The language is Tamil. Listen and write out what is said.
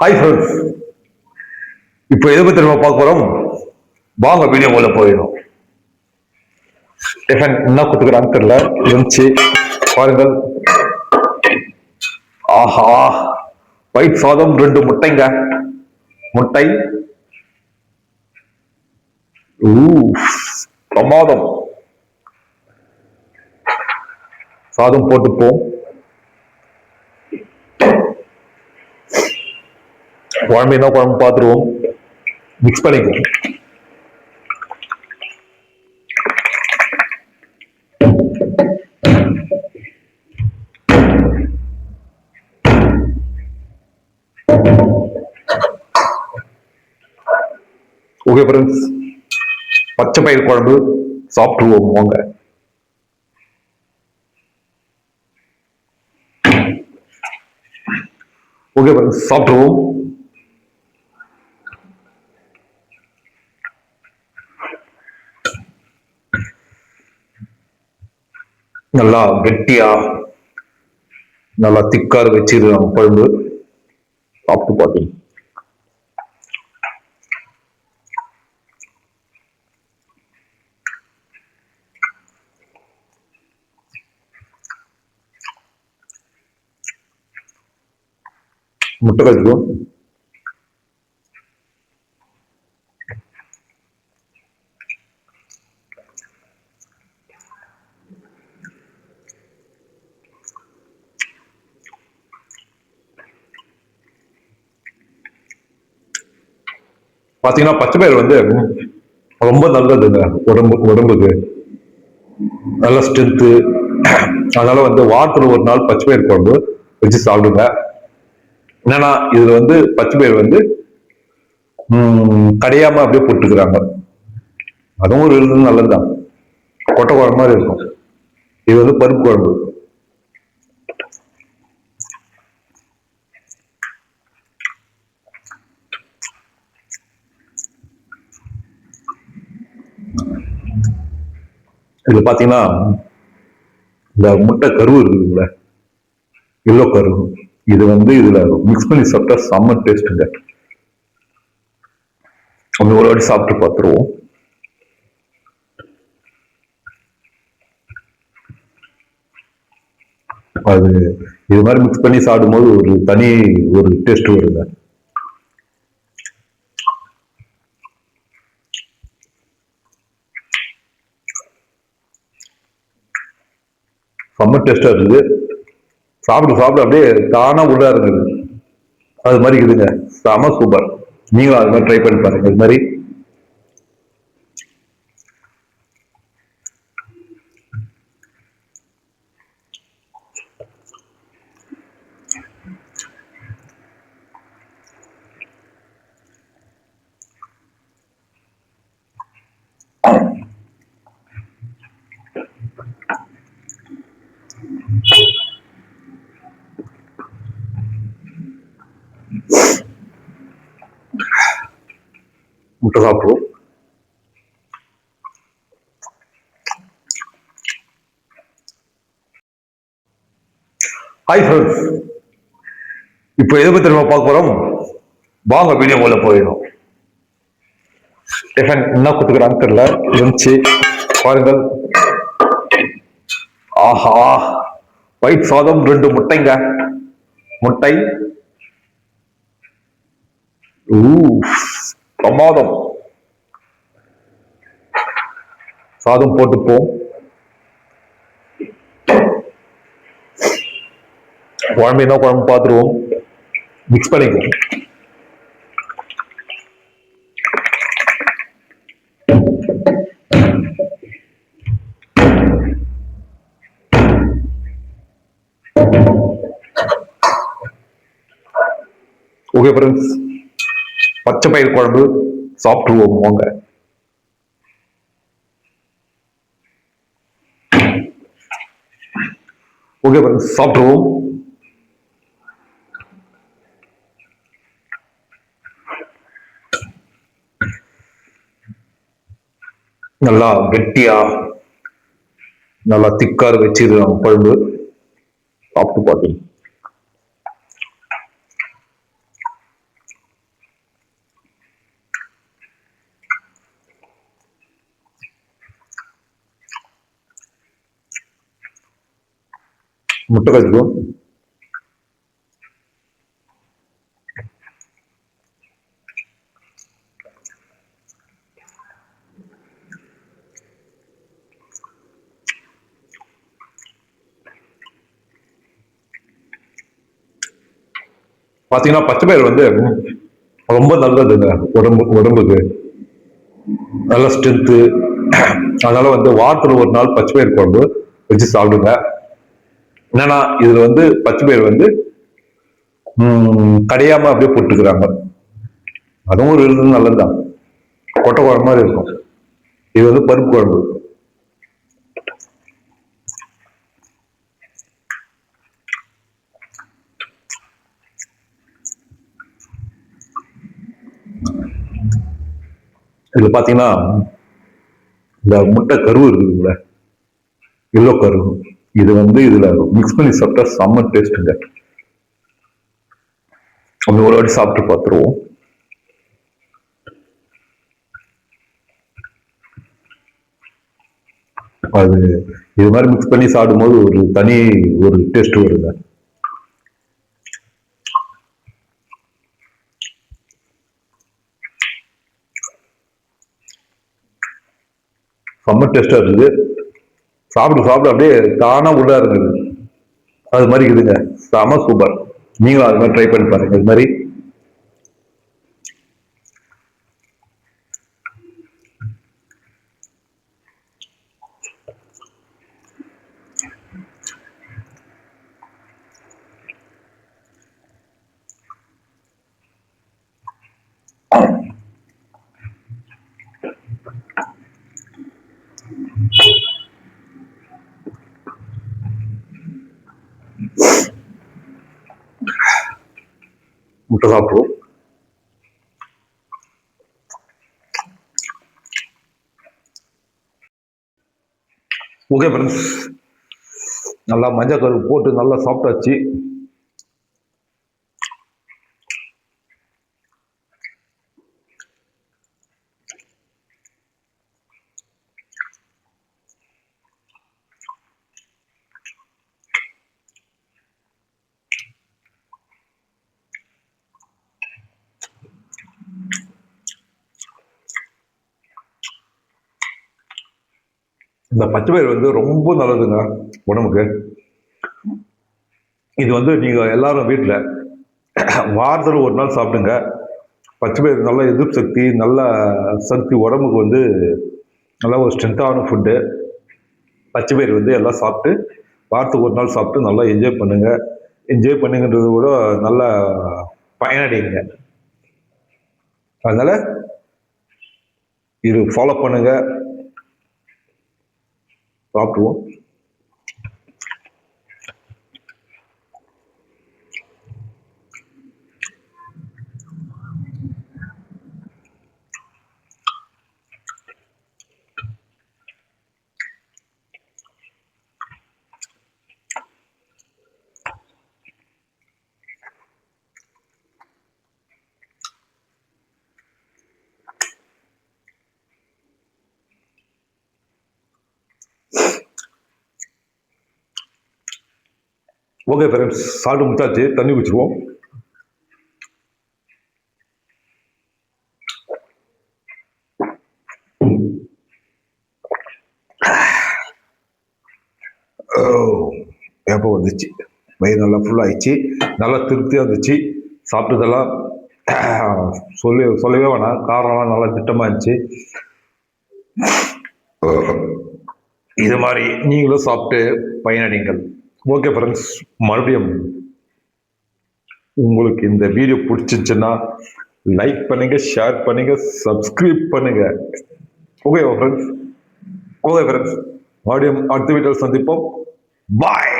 Hi friends. இப்போ எதை பற்றி நம்ம பார்க்க போகிறோம்? வாங்க வீடியோ உள்ள போயிடும். டிஃபன் என்ன கொடுத்துக்கிறான்னு தெரியல. இருந்துச்சு பாருங்கள். ஆஹா, ஒயிட் சாதம் 2 முட்டைங்க. முட்டை பிரமாதம். சாதம் போட்டுப்போம். குழம்பு என்ன குழம்பு பார்த்துருவோம். மிக்ஸ் பண்ணிக்குவோம். ஓகே ஃப்ரெண்ட்ஸ், பச்சை பயிர் குழம்பு சாப்பிட்டுருவோம் வாங்க. ஓகே ஃப்ரெண்ட்ஸ், சாப்பிட்டுருவோம். நல்லா கெட்டியா நல்லா திக்கார் வச்சிருக்காங்க குழம்பு. சாப்பிட்டு பார்த்தீங்க. முட்டை கழிக்கும். பாத்தீங்கன்னா பச்சை பயிர் வந்து ரொம்ப நல்லதுங்க. உடம்புக்கு நல்ல ஸ்ட்ரென்த்து. அதனால வந்து வாரத்துல ஒரு நாள் பச்சை பயிர் குழம்பு வச்சு சாப்பிடுங்க. என்னன்னா இதுல வந்து பச்சை பயிர் வந்து கடையாம அப்படியே போட்டுக்கிறாங்க. அதுவும் ஒரு நல்லதுதான். கொட்டை குழம்பு மாதிரி இருக்கும். இது வந்து பருப்பு குழம்பு. இதுல பாத்தீங்கன்னா இந்த முட்டை கரு இருக்குதுங்கள, எல்லோ கரு, இது வந்து இதுல மிக்ஸ் பண்ணி சாப்பிட்டா செம்ம டேஸ்ட்டுங்க. அப்படி ஒரு வாட்டி சாப்பிட்டு பார்த்துருவோம். அது இது மாதிரி மிக்ஸ் பண்ணி சாப்பிடும்போது ஒரு தனி ஒரு டேஸ்ட் வருங்க. செம்ம டேஸ்டா இருக்குது. சாப்பிட்டு சாப்பிட்டு அப்படியே தானா உள்ள இருந்தது. அது மாதிரி இருக்குதுங்க. செம சூப்பர். நீங்களும் அது மாதிரி ட்ரை பண்ணி பாருங்க. இது மாதிரி முட்டை சாப்பிடுவோம். Hi friends. இப்போ எதை பற்றி நம்ம பார்க்க போறோம்? வாங்க வீடியோ உள்ள போயிடும். டிஃபன் என்ன கொடுத்துக்கிறான்னு தெரியல. இருந்துச்சு பாருங்கள். ஆஹா, ஒயிட் சாதம் 2 முட்டைங்க. முட்டை பிரமாதம். சாதம் போட்டுப்போம். குழம்பு என்ன குழம்பு பார்த்துருவோம். மிக்ஸ் பண்ணிக்குவோம். ஓகே ஃப்ரெண்ட்ஸ், பச்சை பயிர் குழம்பு சாப்பிட்டுருவோம் வாங்க. ஓகே ஃப்ரெண்ட்ஸ், சாப்பிட்டுருவோம். நல்லா கெட்டியா நல்லா திக்கார் வச்சிருக்காங்க குழம்பு. சாப்பிட்டு பார்த்தீங்க. முட்டை கழிச்சுக்கும். பாத்தீங்கன்னா பச்சை பயிர் வந்து ரொம்ப நல்லதுங்க உடம்புக்கு நல்ல ஸ்ட்ரென்த்து. அதனால வந்து வாரத்துல ஒரு நாள் பச்சை பயிர் குழம்பு வச்சு சாப்பிடுங்க. என்னன்னா இதுல வந்து பச்சை பயிர் வந்து கடையாம அப்படியே போட்டுக்கிறாங்க. அதுவும் ஒரு எழுது நல்லதுதான். கொட்டை குழம்பு மாதிரி இருக்கும். இது வந்து பருப்பு குழம்பு. இதுல பாத்தீங்கன்னா இந்த முட்டை கருவு இருக்குதுங்கள, எல்லோ கருவு, இது வந்து இதுல மிக்ஸ் பண்ணி சாப்பிட்டா செம்ம டேஸ்ட்டுங்க. அப்படி ஒரு வாட்டி சாப்பிட்டு பார்த்துருவோம். அது இது மாதிரி மிக்ஸ் பண்ணி சாப்பிடும்போது ஒரு தனி ஒரு டேஸ்ட் வருங்க. செம்ம டேஸ்டா இருக்குது. சாப்பிட்டு சாப்பிட்டு அப்படியே தானா உள்ள இருந்தது. அது மாதிரி இருக்குதுங்க. செம சூப்பர். நீங்களும் அது மாதிரி ட்ரை பண்ணி பாருங்க. இது மாதிரி முட்டை சாப்பிடுவோம். ஓகே ஃப்ரெண்ட்ஸ், நல்லா மஞ்சள் கரு போட்டு நல்லா சாப்பிட்டாச்சு. இந்த பச்சை பயிர் வந்து ரொம்ப நல்லதுங்க உடம்புக்கு. இது வந்து நீங்க எல்லாரும் வீட்டில் வாரத்தில் ஒரு நாள் சாப்பிடுங்க. பச்சை பயிர் நல்ல எதிர்ப்பு சக்தி, நல்ல சக்தி உடம்புக்கு வந்து நல்ல ஒரு ஸ்ட்ரென்த்தான ஃபுட்டு. பச்சை பயிர் வந்து எல்லாம் சாப்பிட்டு வாரத்துக்கு ஒரு நாள் சாப்பிட்டு நல்லா என்ஜாய் பண்ணுங்க. என்ஜாய் பண்ணுங்கன்றது கூட நல்லா பயனடைங்க. அதனால இது ஃபாலோ பண்ணுங்க. சாப்பிடுவோம். ஓகே ஃப்ரெண்ட்ஸ், சாப்பிட்டு முடிச்சாச்சு. தண்ணி குடிச்சிருவோம். எப்போ வந்துச்சு, வயிறு நல்லா ஃபுல்லாகிடுச்சு, நல்லா திருப்தியாக இருந்துச்சு. சாப்பிட்டதெல்லாம் சொல்லவே வேணாம். காரம்லாம் நல்லா திட்டமாக இருந்துச்சு. இது மாதிரி நீங்களும் சாப்பிட்டு பயனடைங்கள். ஓகே ஃப்ரெண்ட்ஸ், மறுபடியும் உங்களுக்கு இந்த வீடியோ பிடிச்சிருச்சுன்னா லைக் பண்ணுங்க, ஷேர் பண்ணுங்க, சப்ஸ்கிரைப் பண்ணுங்க. ஓகே ஃப்ரெண்ட்ஸ், மறுபடியும் அடுத்த வீடியோவில் சந்திப்போம். பாய்.